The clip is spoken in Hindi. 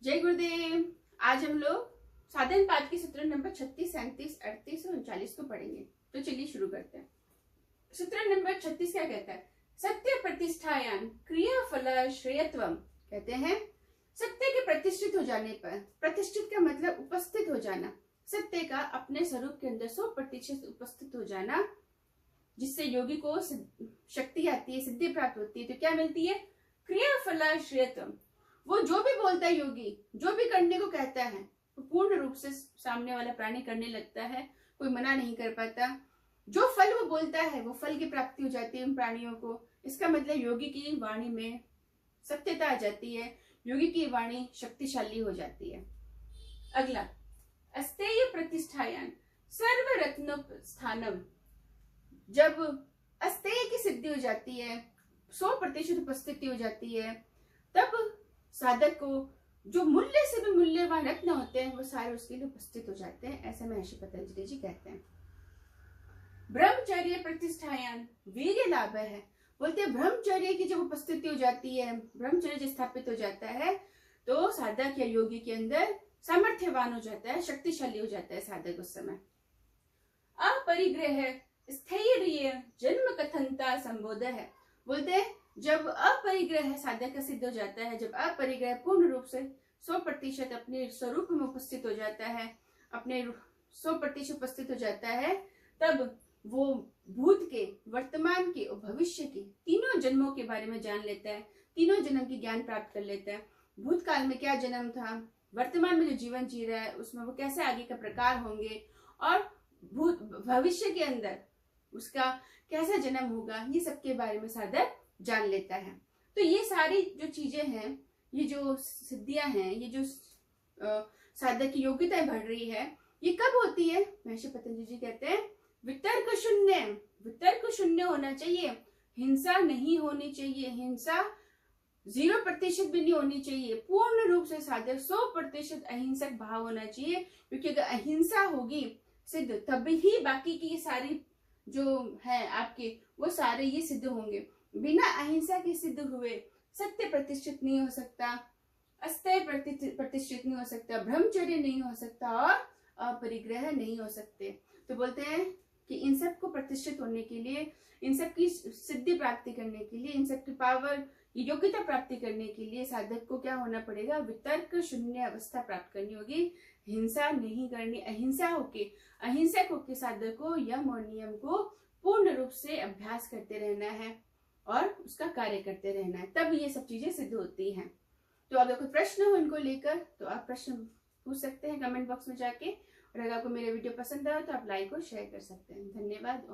जय गुरुदेव। आज हम लोग साधन पाठ के सूत्र नंबर 36, 37, 38 और 39 को पढ़ेंगे। तो चलिए शुरू करते हैं। सूत्र नंबर 36 क्या कहता है? सत्य प्रतिष्ठायान क्रिया फल श्रेयत्वम। कहते हैं सत्य के प्रतिष्ठित हो जाने पर, प्रतिष्ठित का मतलब उपस्थित हो जाना, सत्य का अपने स्वरूप के अंदर 100% उपस्थित हो जाना, जिससे योगी को शक्ति आती है, सिद्धि प्राप्त होती है। तो क्या मिलती है? क्रिया फल श्रेयत्वम। वो जो भी बोलता है योगी, जो भी करने को कहता है, वो पूर्ण रूप से सामने वाला प्राणी करने लगता है, कोई मना नहीं कर पाता। जो फल वो बोलता है वो फल की प्राप्ति हो जाती है उन प्राणियों को। इसका मतलब योगी की वाणी में सत्यता आ जाती है, योगी की वाणी शक्तिशाली हो जाती है। अगला, अस्तेय प्रतिष्ठायान सर्वरत्न स्थानम। जब अस्तेय की सिद्धि हो जाती है, 100% उपस्थिति हो जाती है, तब साधक को जो मूल्य से भी मूल्यवान रत्न होते हैं वो सारे उसके लिए उपस्थित हो जाते हैं। ऐसा महर्षि पतंजलि जी कहते हैं। ब्रह्मचर्य प्रतिष्ठायान वीर्य लाभ है। बोलते हैं ब्रह्मचर्य की जब उपस्थिति हो जाती है, ब्रह्मचर्य स्थापित हो जाता है, तो साधक या योगी के अंदर सामर्थ्यवान हो जाता है, शक्तिशाली हो जाता है साधक उस समय। अपरिग्रह स्थैर्य जन्म कथनता संबोध है। बोलते हैं जब अपरिग्रह साधक का सिद्ध हो जाता है, जब अपरिग्रह पूर्ण रूप से 100% अपने स्वरूप में उपस्थित हो जाता है, अपने 100% उपस्थित हो जाता है, तब वो भूत के, वर्तमान के और भविष्य के तीनों जन्मों के बारे में जान लेता है, तीनों जन्म की ज्ञान प्राप्त कर लेता है। भूतकाल में क्या जन्म था, वर्तमान में जो जीवन जी रहा है उसमें वो कैसे आगे का प्रकार होंगे, और भविष्य के अंदर उसका कैसा जन्म होगा, ये सब के बारे में साधक जान लेता है। तो ये सारी जो चीजें हैं, ये जो सिद्धियां हैं, ये जो साधक की योग्यता बढ़ रही है, ये कब होती है? महर्षि पतंजलि जी कहते हैं वितर्क शून्य। वितर्क शून्य होना चाहिए, हिंसा नहीं होनी चाहिए, हिंसा 0% भी नहीं होनी चाहिए। पूर्ण रूप से साधक 100% अहिंसक भाव होना चाहिए, क्योंकि अगर अहिंसा होगी सिद्ध, तभी ही बाकी की ये सारी जो है आपके, वो सारे ये सिद्ध होंगे। बिना अहिंसा के सिद्ध हुए सत्य प्रतिष्ठित नहीं हो सकता, अस्तेय प्रतिष्ठित नहीं हो सकता, ब्रह्मचर्य नहीं हो सकता और अपरिग्रह नहीं हो सकते। तो बोलते हैं कि इन सब को प्रतिष्ठित होने के लिए, इन सब की सिद्धि प्राप्ति करने के लिए, इन सब की पावर, योग्यता प्राप्ति करने के लिए साधक को क्या होना पड़ेगा? वितर्क शून्य अवस्था प्राप्त करनी होगी, हिंसा नहीं करनी, अहिंसक होके साधक को यम और नियम को पूर्ण रूप से अभ्यास करते रहना है और उसका कार्य करते रहना है, तब ये सब चीजें सिद्ध होती हैं। तो अगर कोई प्रश्न हो इनको लेकर तो आप प्रश्न पूछ सकते हैं कमेंट बॉक्स में जाके, और अगर आपको मेरा वीडियो पसंद आया तो आप लाइक और शेयर कर सकते हैं। धन्यवाद।